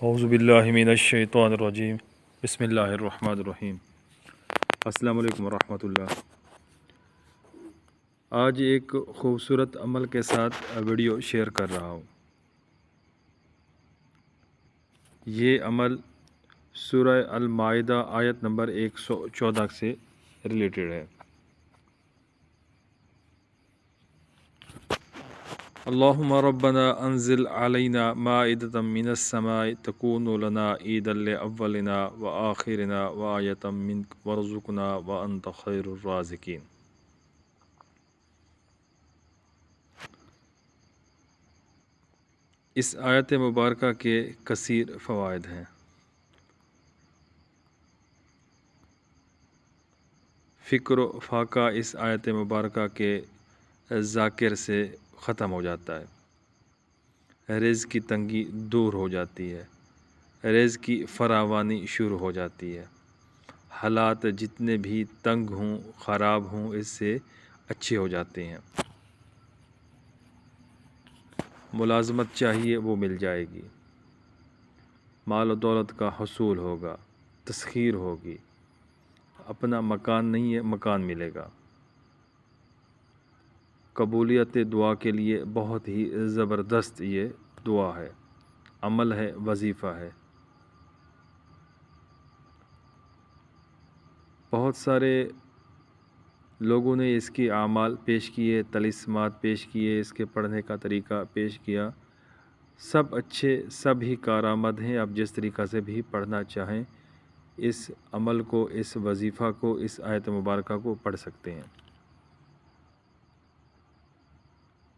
اعوذ باللہ من الشیطان الرجیم بسم اللہ الرحمن الرحیم۔ السلام علیکم ورحمۃ اللہ۔ آج ایک خوبصورت عمل کے ساتھ ویڈیو شیئر کر رہا ہوں۔ یہ عمل سورہ المائدہ آیت نمبر 114 سے ریلیٹڈ ہے۔ اللہم ربنا انزل علینا مائدۃ من السماء تکون لنا عیدا لاولنا وآخرنا وآیۃ منک وارزقنا وانت خیر الرازقین۔ اس آیت مبارکہ کے کثیر فوائد ہیں۔ فکر و فاقہ اس آیت مبارکہ کے ذاکر سے ختم ہو جاتا ہے، رزق کی تنگی دور ہو جاتی ہے، رزق کی فراوانی شروع ہو جاتی ہے، حالات جتنے بھی تنگ ہوں خراب ہوں اس سے اچھے ہو جاتے ہیں، ملازمت چاہیے وہ مل جائے گی، مال و دولت کا حصول ہوگا، تسخیر ہوگی، اپنا مکان نہیں ہے مکان ملے گا۔ قبولیت دعا کے لیے بہت ہی زبردست یہ دعا ہے، عمل ہے، وظیفہ ہے۔ بہت سارے لوگوں نے اس کی اعمال پیش کیے، طلسمات پیش کیے، اس کے پڑھنے کا طریقہ پیش کیا، سب اچھے، سب ہی کارآمد ہیں۔ آپ جس طریقہ سے بھی پڑھنا چاہیں اس عمل کو، اس وظیفہ کو، اس آیت مبارکہ کو پڑھ سکتے ہیں۔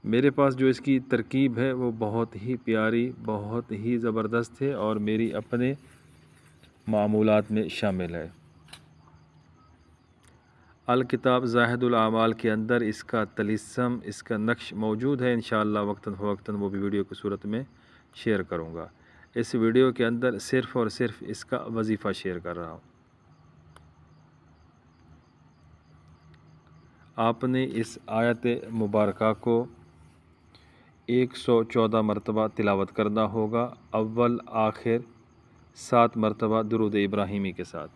میرے پاس جو اس کی ترکیب ہے وہ بہت ہی پیاری، بہت ہی زبردست ہے اور میری اپنے معمولات میں شامل ہے۔ الکتاب زاہد الاعمال کے اندر اس کا طلسم، اس کا نقش موجود ہے۔ انشاءاللہ وقتاً فوقتاً وہ بھی ویڈیو کی صورت میں شیئر کروں گا۔ اس ویڈیو کے اندر صرف اور صرف اس کا وظیفہ شیئر کر رہا ہوں۔ آپ نے اس آیت مبارکہ کو 114 مرتبہ تلاوت کرنا ہوگا، اول آخر 7 مرتبہ درود ابراہیمی کے ساتھ۔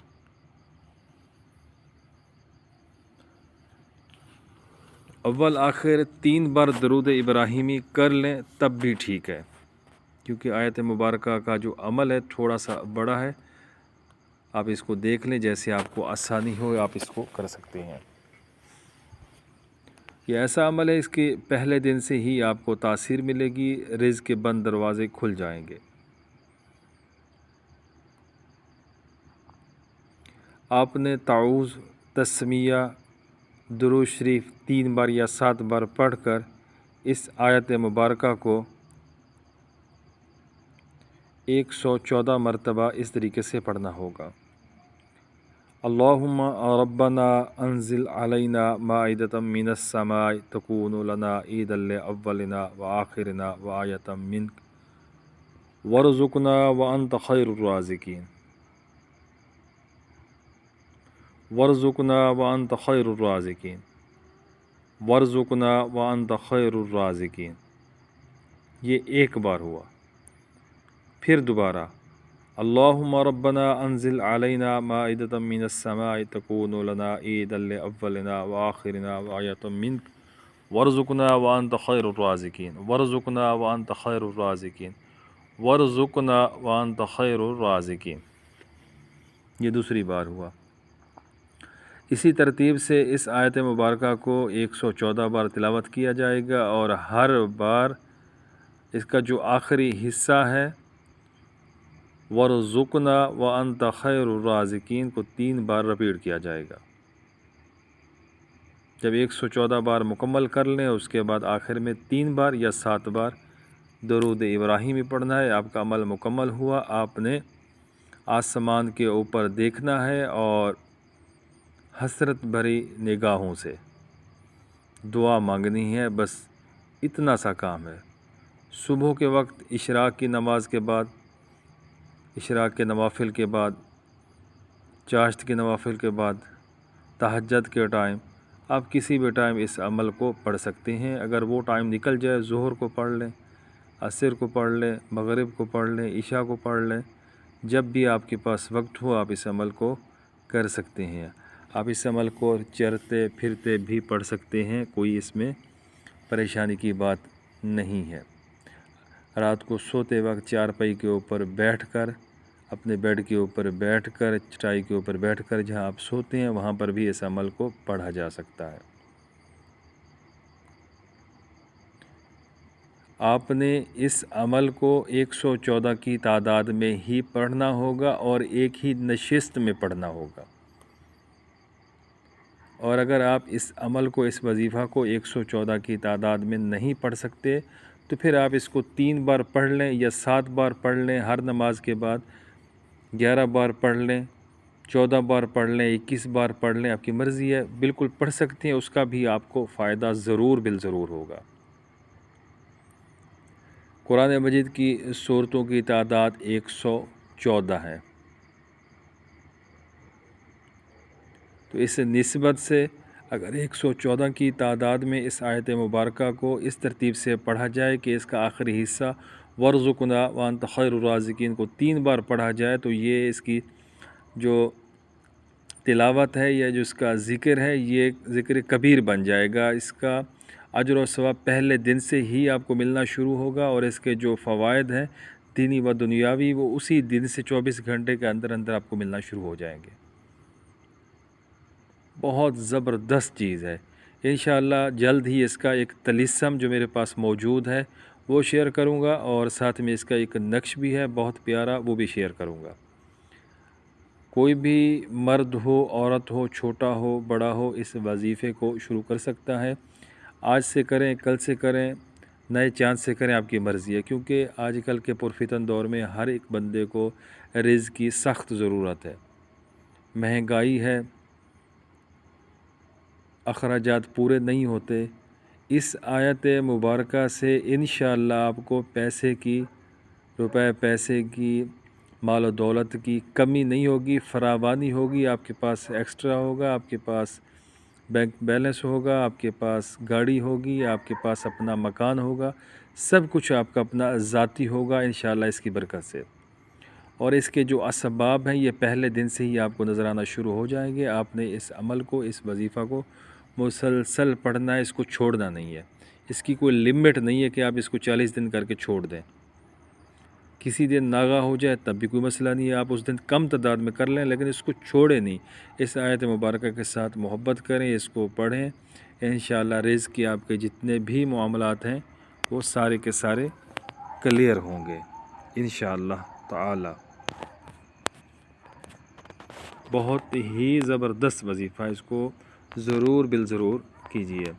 اول آخر 3 بار درود ابراہیمی کر لیں تب بھی ٹھیک ہے، کیونکہ آیت مبارکہ کا جو عمل ہے تھوڑا سا بڑا ہے۔ آپ اس کو دیکھ لیں، جیسے آپ کو آسانی ہو آپ اس کو کر سکتے ہیں۔ یہ ایسا عمل ہے اس کے پہلے دن سے ہی آپ کو تاثیر ملے گی، رزق کے بند دروازے کھل جائیں گے۔ آپ نے تعوذ، تسمیہ، درود شریف 3 بار یا 7 بار پڑھ کر اس آیت مبارکہ کو 114 مرتبہ اس طریقے سے پڑھنا ہوگا۔ اللہم ربنا انزل علینا مائدۃ من السماء تکون لنا عیدا لاولنا وآخرنا وآیۃ منک وارزقنا وانت خیر الرازقین، وارزقنا وانت خیر الرازقین، وارزقنا وانت خیر الرازقین۔ یہ ایک بار ہوا۔ پھر دوبارہ اللہم ربنا انزل علینا مائدۃ من السماء تکون لنا عیدا لاولنا وآخرنا وآیۃ منک وارزقنا وانت خیر الرازقین، وارزقنا وانت خیر الرازقین، وارزقنا وانت خیر الرازقین۔ یہ دوسری بار ہوا۔ اسی ترتیب سے اس آیت مبارکہ کو 114 بار تلاوت کیا جائے گا، اور ہر بار اس کا جو آخری حصہ ہے وَارْزُقْنَا وَأَنْتَ خَيْرُ الرَّازِقِينَ کو 3 بار رپیٹ کیا جائے گا۔ جب 114 بار مکمل کر لیں اس کے بعد آخر میں 3 بار یا 7 بار درود ابراہیمی پڑھنا ہے۔ آپ کا عمل مکمل ہوا۔ آپ نے آسمان کے اوپر دیکھنا ہے اور حسرت بھری نگاہوں سے دعا مانگنی ہے، بس اتنا سا کام ہے۔ صبح کے وقت، اشراق کی نماز کے بعد، اشراق کے نوافل کے بعد، چاشت کے نوافل کے بعد، تہجد کے ٹائم، آپ کسی بھی ٹائم اس عمل کو پڑھ سکتے ہیں۔ اگر وہ ٹائم نکل جائے ظہر کو پڑھ لیں، عصر کو پڑھ لیں، مغرب کو پڑھ لیں، عشاء کو پڑھ لیں، جب بھی آپ کے پاس وقت ہو آپ اس عمل کو کر سکتے ہیں۔ آپ اس عمل کو چلتے پھرتے بھی پڑھ سکتے ہیں، کوئی اس میں پریشانی کی بات نہیں ہے۔ رات کو سوتے وقت چارپائی کے اوپر بیٹھ کر، اپنے بیڈ کے اوپر بیٹھ کر، چٹائی کے اوپر بیٹھ کر جہاں آپ سوتے ہیں وہاں پر بھی اس عمل کو پڑھا جا سکتا ہے۔ آپ نے اس عمل کو 114 کی تعداد میں ہی پڑھنا ہوگا اور ایک ہی نشست میں پڑھنا ہوگا، اور اگر آپ اس عمل کو، اس وظیفہ کو 114 کی تعداد میں نہیں پڑھ سکتے تو پھر آپ اس کو 3 بار پڑھ لیں یا 7 بار پڑھ لیں، ہر نماز کے بعد 11 بار پڑھ لیں، 14 بار پڑھ لیں، 21 بار پڑھ لیں، آپ کی مرضی ہے، بالکل پڑھ سکتے ہیں، اس کا بھی آپ کو فائدہ ضرور بالضرور ہوگا۔ قرآن مجید کی سورتوں کی تعداد 114 ہے، تو اس نسبت سے اگر 114 کی تعداد میں اس آیت مبارکہ کو اس ترتیب سے پڑھا جائے کہ اس کا آخری حصہ وَارْزُقْنَا وَأَنْتَ خَيْرُ الرَّازِقِينَ کو 3 بار پڑھا جائے تو یہ اس کی جو تلاوت ہے یا جو اس کا ذکر ہے یہ ذکر کبیر بن جائے گا۔ اس کا اجر و ثواب پہلے دن سے ہی آپ کو ملنا شروع ہوگا، اور اس کے جو فوائد ہیں دینی و دنیاوی وہ اسی دن سے 24 گھنٹے کے اندر اندر آپ کو ملنا شروع ہو جائیں گے۔ بہت زبردست چیز ہے۔ انشاءاللہ جلد ہی اس کا ایک طلسم جو میرے پاس موجود ہے وہ شیئر کروں گا، اور ساتھ میں اس کا ایک نقش بھی ہے بہت پیارا، وہ بھی شیئر کروں گا۔ کوئی بھی مرد ہو، عورت ہو، چھوٹا ہو، بڑا ہو، اس وظیفے کو شروع کر سکتا ہے۔ آج سے کریں، کل سے کریں، نئے چاند سے کریں، آپ کی مرضی ہے، کیونکہ آج کل کے پرفتن دور میں ہر ایک بندے کو رزق کی سخت ضرورت ہے، مہنگائی ہے، اخراجات پورے نہیں ہوتے۔ اس آیت مبارکہ سے انشاءاللہ آپ کو پیسے کی، پیسے کی، مال و دولت کی کمی نہیں ہوگی، فراوانی ہوگی، آپ کے پاس ایکسٹرا ہوگا، آپ کے پاس بینک بیلنس ہوگا، آپ کے پاس گاڑی ہوگی، آپ کے پاس اپنا مکان ہوگا، سب کچھ آپ کا اپنا ذاتی ہوگا انشاءاللہ اس کی برکت سے۔ اور اس کے جو اسباب ہیں یہ پہلے دن سے ہی آپ کو نظر آنا شروع ہو جائیں گے۔ آپ نے اس عمل کو، اس وظیفہ کو مسلسل پڑھنا ہے، اس کو چھوڑنا نہیں ہے۔ اس کی کوئی لمٹ نہیں ہے کہ آپ اس کو 40 دن کر کے چھوڑ دیں، کسی دن ناغہ ہو جائے تب بھی کوئی مسئلہ نہیں ہے، آپ اس دن کم تعداد میں کر لیں لیکن اس کو چھوڑیں نہیں۔ اس آیت مبارکہ کے ساتھ محبت کریں، اس کو پڑھیں، انشاءاللہ رزق کی آپ کے جتنے بھی معاملات ہیں وہ سارے کے سارے کلیئر ہوں گے انشاءاللہ تعالی۔ بہت ہی زبردست وظیفہ، اس کو ضرور بالضرور کیجیے۔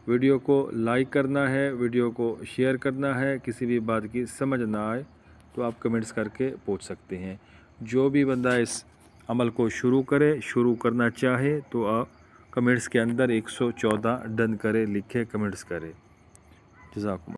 ویڈیو کو لائک کرنا ہے، ویڈیو کو شیئر کرنا ہے، کسی بھی بات کی سمجھ نہ آئے تو آپ کمنٹس کر کے پوچھ سکتے ہیں۔ جو بھی بندہ اس عمل کو شروع کرنا چاہے تو آپ کمنٹس کے اندر 114 ڈن کرے، لکھے، کمنٹس کرے۔ جزاکم